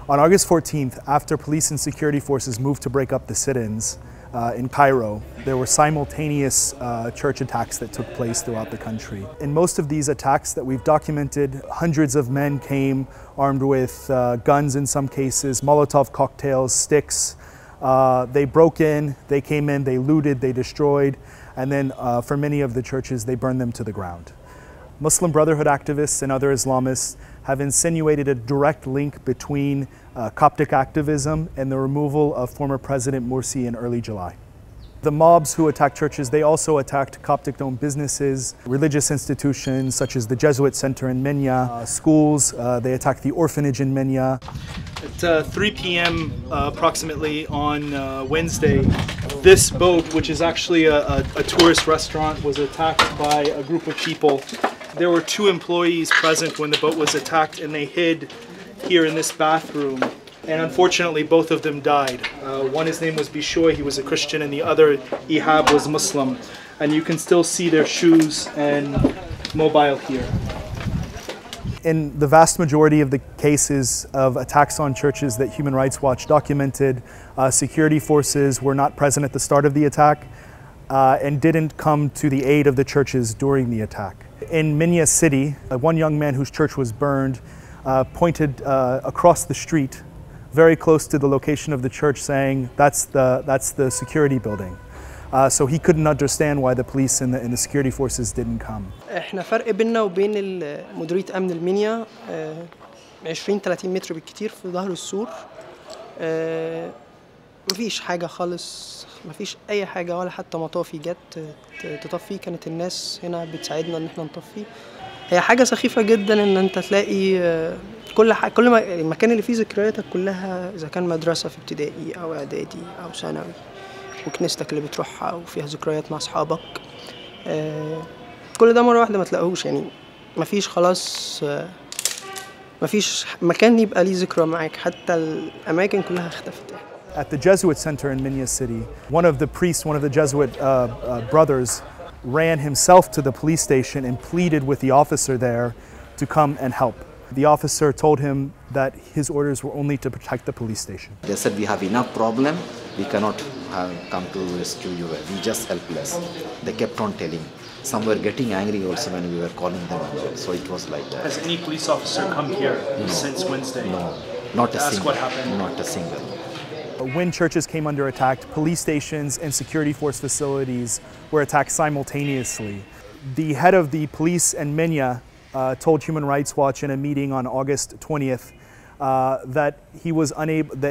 On August 14th, after police and security forces moved to break up the sit-ins in Cairo, there were simultaneous church attacks that took place throughout the country. In most of these attacks that we've documented, hundreds of men came armed with guns in some cases, Molotov cocktails, sticks. They broke in, they came in, they looted, they destroyed, and then for many of the churches, they burned them to the ground. Muslim Brotherhood activists and other Islamists have insinuated a direct link between Coptic activism and the removal of former President Morsi in early July. The mobs who attacked churches, they also attacked Coptic-owned businesses, religious institutions such as the Jesuit Center in Minya, schools, they attacked the orphanage in Minya. At 3 p.m. approximately on Wednesday, this boat, which is actually a tourist restaurant, was attacked by a group of people. There were 2 employees present when the boat was attacked, and they hid here in this bathroom. And unfortunately, both of them died. One, his name was Bishoy, he was a Christian, and the other, Ihab, was Muslim. And you can still see their shoes and mobile here. In the vast majority of the cases of attacks on churches that Human Rights Watch documented, security forces were not present at the start of the attack and didn't come to the aid of the churches during the attack. In Minya City, one young man whose church was burned pointed across the street, very close to the location of the church, saying, that's the security building. So he couldn't understand why the police and the security forces didn't come. احنا فرق بيننا وبين مديرية أمن المنيا 20-30 متر بالكتير في ظهر السور. مفيش حاجة خالص، مفيش أي حاجة ولا حتى مطافي جت تطفي. كانت الناس هنا بتساعدنا إن احنا نطفي. هي حاجة سخيفة جدا إن أنت تلاقي كل ما المكان اللي فيه ذكرياتك كلها، إذا كان مدرسة في ابتدائي أو إعدادي أو ثانوي، وكنيستك اللي بتروحها وفيها ذكريات مع أصحابك، كل ده مرة واحدة ما تلاقوش. يعني مفيش خلاص، مفيش مكان يبقى ليه ذكرى معاك، حتى الأماكن كلها اختفت. At the Jesuit Center in Minya City, one of the priests, one of the Jesuit brothers, ran himself to the police station and pleaded with the officer there to come and help. The officer told him that his orders were only to protect the police station. They said, we have enough problem, we cannot come to rescue you, we just helpless. They kept on telling. Some were getting angry also when we were calling them, so it was like that. Has any police officer come here since Wednesday? No, not a single. What happened? Not a single. When churches came under attack, police stations and security force facilities were attacked simultaneously. The head of the police in Minya told Human Rights Watch in a meeting on August 20th that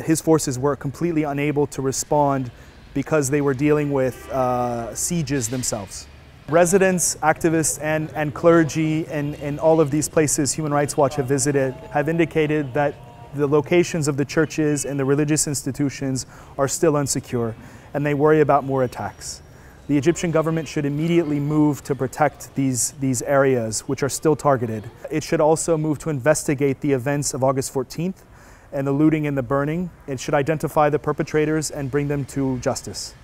his forces were completely unable to respond because they were dealing with sieges themselves. Residents, activists, and clergy in all of these places Human Rights Watch have visited have indicated that the locations of the churches and the religious institutions are still unsecure, and they worry about more attacks. The Egyptian government should immediately move to protect these areas, which are still targeted. It should also move to investigate the events of August 14th and the looting and the burning. It should identify the perpetrators and bring them to justice.